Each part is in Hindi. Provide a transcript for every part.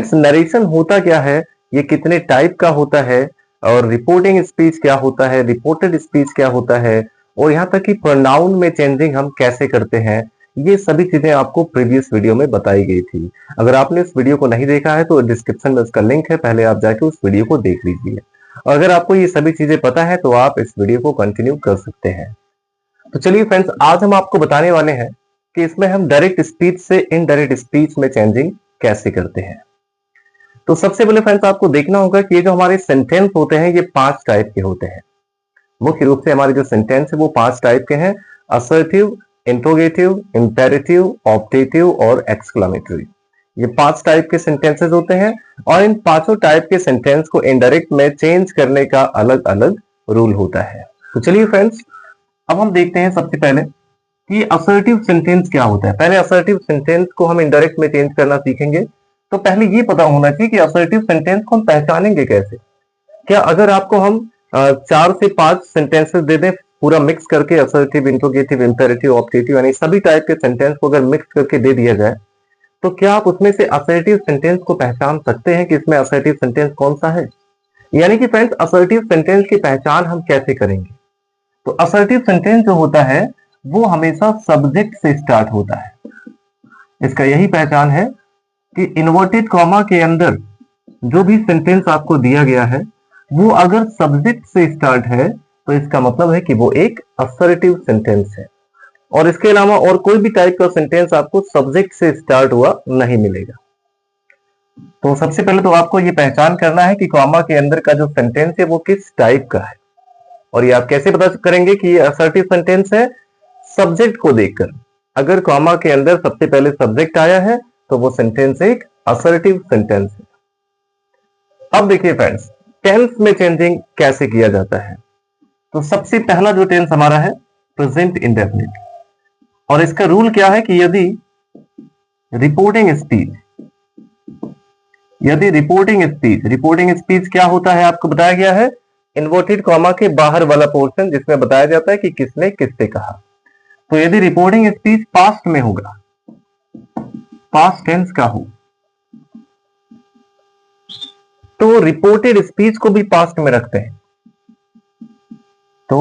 नरेशन होता क्या है, ये कितने टाइप का होता है, और रिपोर्टिंग स्पीच क्या होता है, रिपोर्टेड स्पीच क्या होता है, और यहाँ तक कि प्रोनाउन में चेंजिंग हम कैसे करते हैं, ये सभी चीजें आपको प्रीवियस वीडियो में बताई गई थी। अगर आपने इस वीडियो को नहीं देखा है तो डिस्क्रिप्शन में उसका लिंक है, पहले आप जाके उस वीडियो को देख लीजिए। और अगर आपको ये सभी चीजें पता है तो आप इस वीडियो को कंटिन्यू कर सकते हैं। तो चलिए फ्रेंड्स, आज हम आपको बताने वाले हैं कि इसमें हम डायरेक्ट स्पीच से इनडायरेक्ट स्पीच में चेंजिंग कैसे करते हैं। तो सबसे पहले फ्रेंड्स आपको देखना होगा कि ये जो हमारे सेंटेंस होते हैं ये 5 टाइप के होते हैं। मुख्य रूप से हमारे जो सेंटेंस है वो 5 टाइप के हैं: असर्टिव, इंट्रोगेटिव, इंपेरेटिव, ऑप्टेटिव और एक्सक्लेमेटरी। ये 5 टाइप के सेंटेंसेस होते हैं और इन पांचों टाइप के सेंटेंस को इनडायरेक्ट में चेंज करने का अलग अलग रूल होता है। तो चलिए फ्रेंड्स, अब हम देखते हैं सबसे पहले कि असर्टिव सेंटेंस क्या होता है। पहले असर्टिव सेंटेंस को हम इनडायरेक्ट में चेंज करना सीखेंगे। तो पहले ये पता होना चाहिए कि असर्टिव सेंटेंस को हम पहचानेंगे कैसे। क्या अगर आपको हम 4 से 5 सेंटेंसेस दे दें पूरा मिक्स करके, असर्टिव, इंट्रोगेटिव, इंपेरेटिव, ऑप्टेटिव, यानी सभी टाइप के सेंटेंस को अगर मिक्स करके दे दिया जाए तो क्या आप उसमें से असर्टिव सेंटेंस को पहचान सकते हैं कि इसमें असर्टिव सेंटेंस कौन सा है? यानी कि फ्रेंड्स, असर्टिव सेंटेंस की पहचान हम कैसे करेंगे? तो असर्टिव सेंटेंस जो होता है वो हमेशा सब्जेक्ट से स्टार्ट होता है। इसका यही पहचान है कि इन्वर्टेड कॉमा के अंदर जो भी सेंटेंस आपको दिया गया है वो अगर सब्जेक्ट से स्टार्ट है तो इसका मतलब है कि वो एक असर्टिव सेंटेंस है, और इसके अलावा और कोई भी टाइप का सेंटेंस आपको सब्जेक्ट से स्टार्ट हुआ नहीं मिलेगा। तो सबसे पहले तो आपको ये पहचान करना है कि कॉमा के अंदर का जो सेंटेंस है वो किस टाइप का है, और ये आप कैसे पता करेंगे कि ये असर्टिव सेंटेंस है? सब्जेक्ट को देखकर। अगर कॉमा के अंदर सबसे पहले सब्जेक्ट आया है तो वो सेंटेंस एक असर्टिव सेंटेंस है। अब देखिए फ्रेंड्स, टेंस में चेंजिंग कैसे किया जाता है। तो सबसे पहला जो टेंस हमारा है प्रेजेंट इंडेफिनिट, और इसका रूल क्या है कि यदि रिपोर्टिंग स्पीच क्या होता है आपको बताया गया है, इन्वर्टेड कॉमा के बाहर वाला पोर्शन जिसमें बताया जाता है कि किसने किससे कहा। तो यदि रिपोर्टिंग स्पीच पास्ट में होगा, पास्ट टेंस का हो, तो रिपोर्टेड स्पीच को भी पास्ट में रखते हैं। तो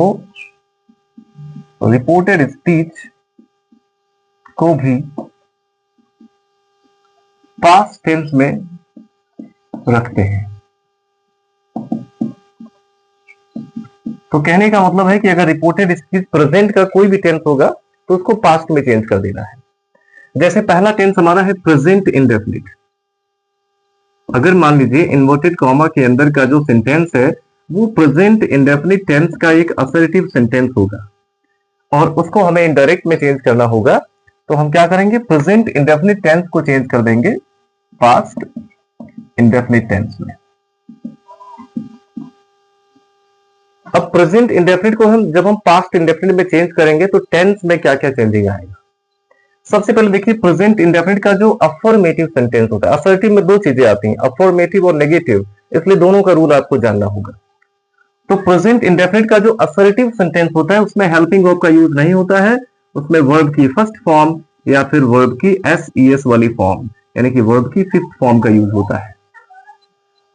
रिपोर्टेड स्पीच को भी पास्ट टेंस में रखते हैं। तो कहने का मतलब है कि अगर रिपोर्टेड स्पीच प्रेजेंट का कोई भी टेंस होगा तो उसको पास्ट में चेंज कर देना है। जैसे पहला टेंस हमारा है प्रेजेंट इंडेफिनिट। अगर मान लीजिए इन्वर्टेड कॉमा के अंदर का जो सेंटेंस है वो प्रेजेंट इंडेफिनिट टेंस का एक असर्टिव सेंटेंस होगा और उसको हमें इनडायरेक्ट में चेंज करना होगा, तो हम क्या करेंगे? प्रेजेंट इंडेफिनिट टेंस को चेंज कर देंगे पास्ट इंडेफिनिट टेंस में। अब प्रेजेंट इंडेफिनिट को जब हम पास्ट इंडेफिनिट में चेंज करेंगे तो टेंस में क्या क्या चेंजिंग आएगा। सबसे पहले देखिए, प्रेजेंट इंडेफिनिट का जो अफर्मेटिव सेंटेंस होता है, असर्टिव में 2 चीजें आती हैं, अफर्मेटिव और नेगेटिव, इसलिए दोनों का रूल आपको जानना होगा। तो प्रेजेंट इंडेफिनिट का जो असर्टिव सेंटेंस होता है उसमें हेल्पिंग वर्ब का यूज नहीं होता है, उसमें वर्ब की फर्स्ट फॉर्म या फिर वर्ब की एस वाली फॉर्म, यानी कि वर्ब की 5th फॉर्म का यूज होता है।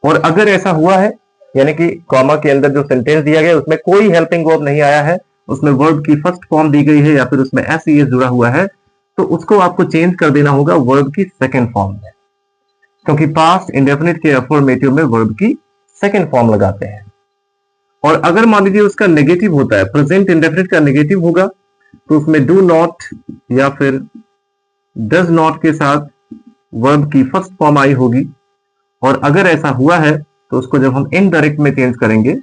और अगर ऐसा हुआ है, यानी कि कॉमा के अंदर जो सेंटेंस दिया गया उसमें कोई हेल्पिंग वर्ब नहीं आया है, उसमें वर्ब की फर्स्ट फॉर्म दी गई है या फिर उसमें एस जुड़ा हुआ है, तो उसको आपको चेंज कर देना होगा वर्ब की सेकंड फॉर्म में, क्योंकि पास्ट इंडेफिनिट के अफर्मेटिव में वर्ब की सेकंड फॉर्म लगाते हैं। और अगर मान लीजिए उसका नेगेटिव होता है, प्रेजेंट इंडेफिनिट का नेगेटिव होगा, तो उसमें डू नॉट या फिर डज नॉट के साथ वर्ब की फर्स्ट फॉर्म आई होगी, और अगर ऐसा हुआ है तो उसको जब हम इनडायरेक्ट में चेंज करेंगे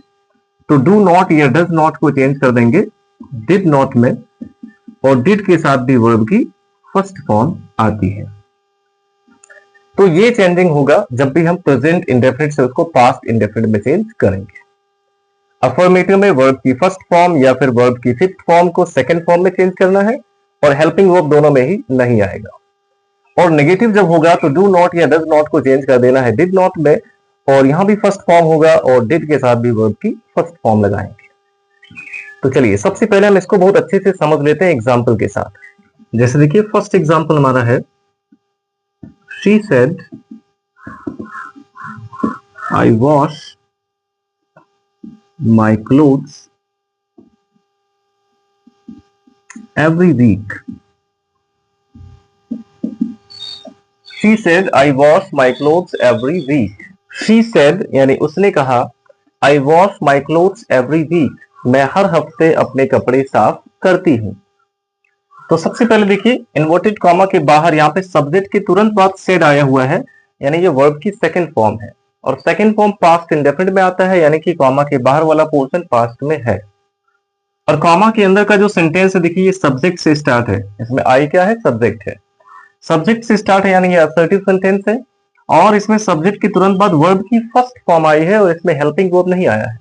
तो डू नॉट या डज नॉट को चेंज कर देंगे डिड नॉट में, और डिड के साथ भी वर्ब की फर्स्ट फॉर्म आती है। तो ये चेंजिंग होगा जब भी हम प्रेजेंट इंडेफिनिट से उसको पास्ट इंडेफिनिट में चेंज करेंगे। अफर्मेटिव में वर्ब की फर्स्ट फॉर्म या फिर वर्ब की 5th फॉर्म को सेकंड फॉर्म में चेंज करना है, और हेल्पिंग वर्ब दोनों में ही नहीं आएगा। और नेगेटिव जब होगा तो डू नॉट या डज नॉट को चेंज कर देना है डिड नॉट में, और यहां भी फर्स्ट फॉर्म होगा और डिड के साथ भी वर्ब की फर्स्ट फॉर्म लगाएंगे। तो चलिए सबसे पहले हम इसको बहुत अच्छे से समझ लेते हैं एग्जाम्पल के साथ। जैसे देखिए, फर्स्ट एग्जाम्पल हमारा है she said I wash my clothes every week. She said, I wash my clothes every week. She said यानी उसने कहा, I wash my clothes every week. मैं हर हफ्ते अपने कपड़े साफ करती हूँ। तो सबसे पहले देखिए इन्वर्टेड कॉमा के बाहर यहाँ पे सब्जेक्ट के तुरंत बाद said आया हुआ है, यानी ये वर्ब की सेकंड फॉर्म है और सेकंड फॉर्म पास्ट इंडेफिनिट में आता है, यानी कि कॉमा के बाहर वाला पोर्शन पास्ट में है। और कॉमा के अंदर का जो सेंटेंस है देखिए ये सब्जेक्ट से स्टार्ट है, इसमें आई क्या है, सब्जेक्ट है। सब्जेक्ट से स्टार्ट है यानी ये असर्टिव सेंटेंस है और इसमें सब्जेक्ट के तुरंत बाद वर्ब की फर्स्ट फॉर्म आई है और इसमें हेल्पिंग वर्ब नहीं आया है।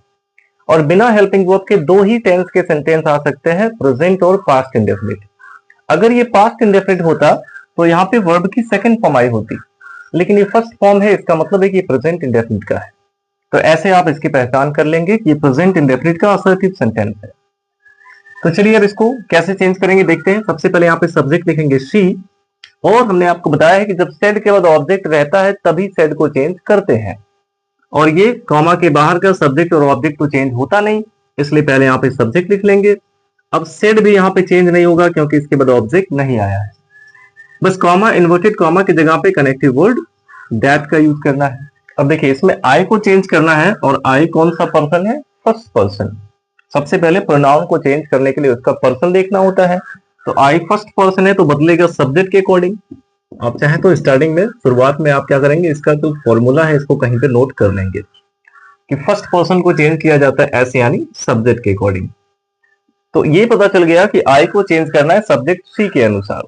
और बिना हेल्पिंग वर्ब के दो ही टेंस के सेंटेंस आ सकते हैं, प्रेजेंट और पास्ट इंडेफिनिट। अगर ये पास्ट इंडेफिनिट होता तो यहाँ पे वर्ब की सेकंड फॉर्म आई होती, लेकिन ये फर्स्ट फॉर्म है, इसका मतलब है कि प्रेजेंट इंडेफिनिट का है। तो ऐसे आप इसकी पहचान कर लेंगे कि ये प्रेजेंट इंडेफिनिट का असर्टिव सेंटेंस है। तो चलिए अब इसको कैसे चेंज करेंगे देखते हैं। सबसे पहले यहाँ पे सब्जेक्ट लिखेंगे शी, और हमने आपको बताया है कि जब सेड के बाद ऑब्जेक्ट रहता है तभी सेड को चेंज करते हैं, और ये कॉमा के बाहर का सब्जेक्ट और ऑब्जेक्ट तो चेंज होता नहीं, इसलिए पहले यहाँ पे सब्जेक्ट लिख लेंगे। अब सेड भी यहाँ पे चेंज नहीं होगा क्योंकि इसके बाद ऑब्जेक्ट नहीं आया है, बस कॉमा इन्वर्टेड कॉमा की जगह पे कनेक्टिव वर्ड दैट का यूज करना है। अब देखिए इसमें आई को चेंज करना है, और आई कौन सा पर्सन है, फर्स्ट पर्सन। सबसे पहले प्रोनाउन को चेंज करने के लिए उसका पर्सन देखना होता है, तो आई फर्स्ट पर्सन है तो बदलेगा सब्जेक्ट के अकॉर्डिंग। आप चाहें तो स्टार्टिंग में शुरुआत में आप क्या करेंगे, इसका जो फॉर्मूला है इसको कहीं पे नोट कर लेंगे कि फर्स्ट पर्सन को चेंज किया जाता है ऐसे, यानी सब्जेक्ट के अकॉर्डिंग। तो ये पता चल गया कि आई को चेंज करना है सब्जेक्ट सी के अनुसार।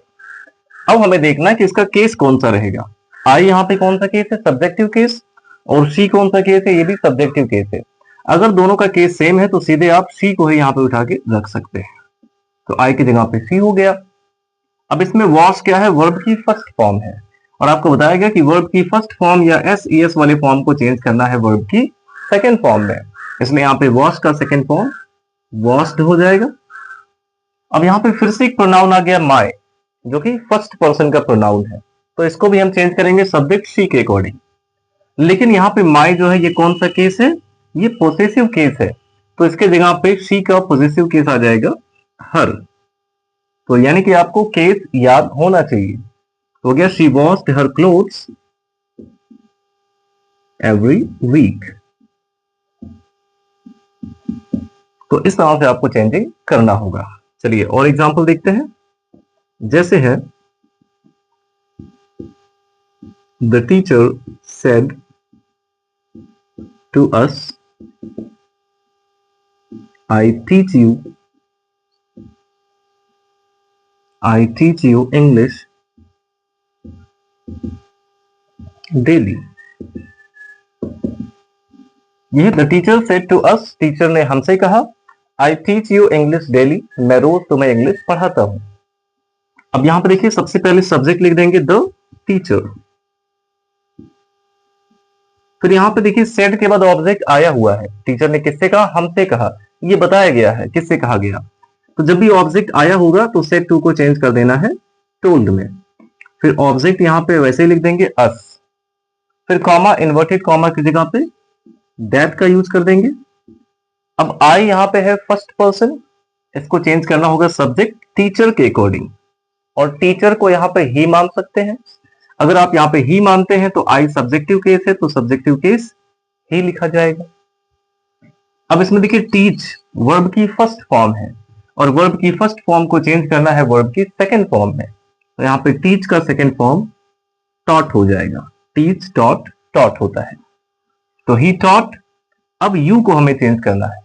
अब हमें देखना है कि इसका केस कौन सा रहेगा। आई यहाँ पे कौन सा केस है, सब्जेक्टिव केस, और सी कौन सा केस है, ये भी सब्जेक्टिव केस है। अगर दोनों का केस सेम है तो सीधे आप सी को ही यहाँ पे उठा के रख सकते हैं, तो आई की जगह पे सी हो गया। अब इसमें वॉश क्या है, वर्ब की फर्स्ट फॉर्म है, और आपको बताया गया कि वर्ब की फर्स्ट फॉर्म या एस ई एस वाले फॉर्म को चेंज करना है वर्ब की सेकंड फॉर्म में, इसलिए यहाँ पे वॉश का सेकंड फॉर्म वॉश्ड हो जाएगा। अब यहाँ पे फिर से एक प्रोनाउन आ गया माई, जो कि फर्स्ट पर्सन का प्रोनाउन है, तो इसको भी हम चेंज करेंगे सब्जेक्ट सी के अकॉर्डिंग। लेकिन यहाँ पे माई जो है ये कौन सा केस है, ये पोसेसिव केस है, तो इसके जगह पे सी का पोसेसिव केस आ जाएगा हर। तो यानी कि आपको केस याद होना चाहिए। तो हो गया she washed her clothes every week. तो इस तरह से आपको चेंजिंग करना होगा। चलिए और एग्जांपल देखते हैं, जैसे है the teacher said to us I teach you English daily. यह the teacher said to us, teacher ने हमसे कहा, I teach you English daily, मैं रोज तुम्हें इंग्लिश पढ़ाता हूं। अब यहां पर देखिए सबसे पहले सब्जेक्ट लिख देंगे द टीचर, फिर यहां पे देखिए सेड के बाद ऑब्जेक्ट आया हुआ है, टीचर ने किससे कहा, हमसे कहा, ये बताया गया है किससे कहा गया। तो जब भी ऑब्जेक्ट आया होगा तो सेड टू को चेंज कर देना है टोल्ड में, फिर ऑब्जेक्ट यहां पे वैसे ही लिख देंगे अस, फिर कॉमा इन्वर्टेड कॉमा की जगह पे दैट का यूज कर देंगे। अब आई यहां पे है फर्स्ट पर्सन, इसको चेंज करना होगा सब्जेक्ट टीचर के अकॉर्डिंग, और टीचर को यहां पे ही मान सकते हैं। अगर आप यहां पे ही मानते हैं तो आई सब्जेक्टिव केस है, तो सब्जेक्टिव केस ही लिखा जाएगा। अब इसमें देखिए टीच वर्ब की फर्स्ट फॉर्म है, और वर्ब की फर्स्ट फॉर्म को चेंज करना है वर्ब की सेकंड फॉर्म में, तो यहाँ पे टीच का सेकंड फॉर्म टॉट हो जाएगा, टीच टॉट टॉट होता है, तो ही टॉट। अब यू को हमें चेंज करना है,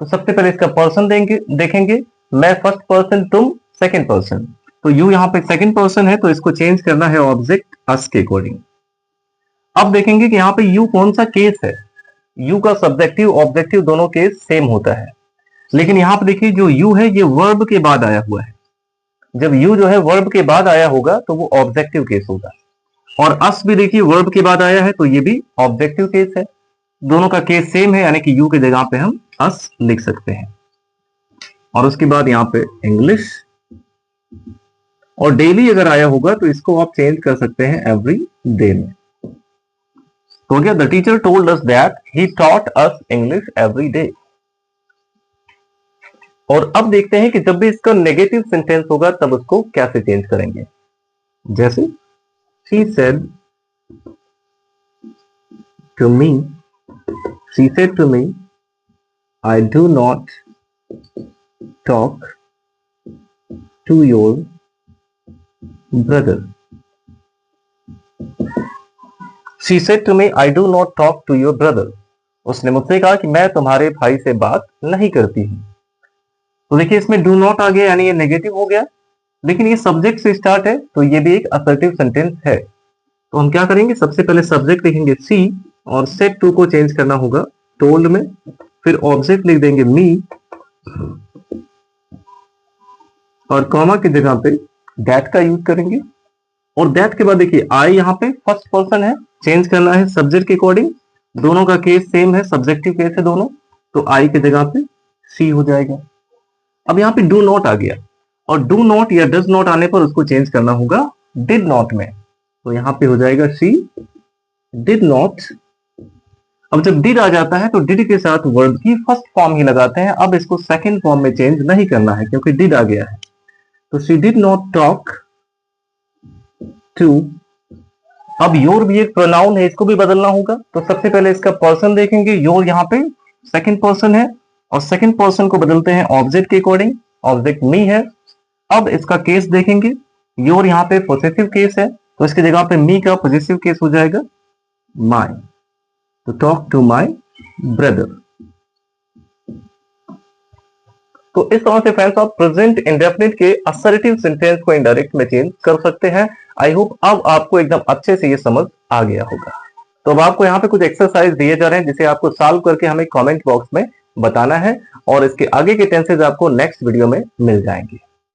तो सबसे पहले इसका पर्सन देखेंगे, मैं फर्स्ट पर्सन, तुम सेकंड पर्सन, तो यू यहाँ पे सेकंड पर्सन है, तो इसको चेंज करना है ऑब्जेक्ट अस के अकॉर्डिंग। अब देखेंगे कि यहाँ पे यू कौन सा केस है, यू का सब्जेक्टिव ऑब्जेक्टिव दोनों केस सेम होता है, लेकिन यहां पर देखिए जो यू है ये वर्ब के बाद आया हुआ है, जब यू जो है वर्ब के बाद आया होगा तो वो ऑब्जेक्टिव केस होगा, और अस भी देखिए वर्ब के बाद आया है तो ये भी ऑब्जेक्टिव केस है, दोनों का केस सेम है, यानी कि यू की जगह पे हम अस लिख सकते हैं। और उसके बाद यहाँ पे इंग्लिश, और डेली अगर आया होगा तो इसको आप चेंज कर सकते हैं एवरी डे में, तो क्या the teacher told us that he taught us English every day. और अब देखते हैं कि जब भी इसका नेगेटिव सेंटेंस होगा तब उसको कैसे चेंज करेंगे। जैसे she said to me, she said to me, I do not talk to your brother. She said to me, I do not talk to your brother. उसने मुझसे कहा कि मैं तुम्हारे भाई से बात नहीं करती हूं। तो देखिए इसमें डू नॉट आ गया यानी ये नेगेटिव हो गया, लेकिन ये सब्जेक्ट से स्टार्ट है तो ये भी एक असर्टिव सेंटेंस है। तो हम क्या करेंगे, सबसे पहले सब्जेक्ट लिखेंगे सी और सेट टू को चेंज करना होगा टोल्ड में, फिर ऑब्जेक्ट लिख देंगे मी और कॉमा की जगह पे दैट का यूज करेंगे। और दैट के बाद देखिए आई यहाँ पे फर्स्ट पर्सन है, चेंज करना है सब्जेक्ट के अकॉर्डिंग, दोनों का केस सेम है, सब्जेक्टिव केस है दोनों, तो आई की जगह पे सी हो जाएगा। अब यहाँ पे डू नॉट आ गया और डू नॉट या डज नॉट आने पर उसको चेंज करना होगा डिड नॉट में, तो यहाँ पे हो जाएगा सी डिड नॉट। अब जब डिड आ जाता है तो डिड के साथ वर्ब की फर्स्ट फॉर्म ही लगाते हैं, अब इसको सेकंड फॉर्म में चेंज नहीं करना है क्योंकि डिड आ गया है। तो she did not talk too. अब योर भी एक प्रोनाउन है, इसको भी बदलना होगा, तो सबसे पहले इसका पर्सन देखेंगे, योर यहाँ पे सेकंड पर्सन है और सेकंड पर्सन को बदलते हैं ऑब्जेक्ट के अकॉर्डिंग, ऑब्जेक्ट मी है। अब इसका केस देखेंगे, योर यहाँ पे पॉसेसिव केस है तो इसकी जगह पे मी का पॉसेसिव केस हो जाएगा माय, तो टॉक टू माय ब्रदर। तो इस तरह से फ्रेंड्स आप प्रेजेंट इंडेफिनिट के असर्टिव सेंटेंस को इनडायरेक्ट में चेंज कर सकते हैं। आई होप अब आपको एकदम अच्छे से ये समझ आ गया होगा। तो अब आपको यहाँ पे कुछ एक्सरसाइज दिए जा रहे हैं जिसे आपको सॉल्व करके हमें कमेंट बॉक्स में बताना है और इसके आगे के टेंसेज आपको नेक्स्ट वीडियो में मिल जाएंगे।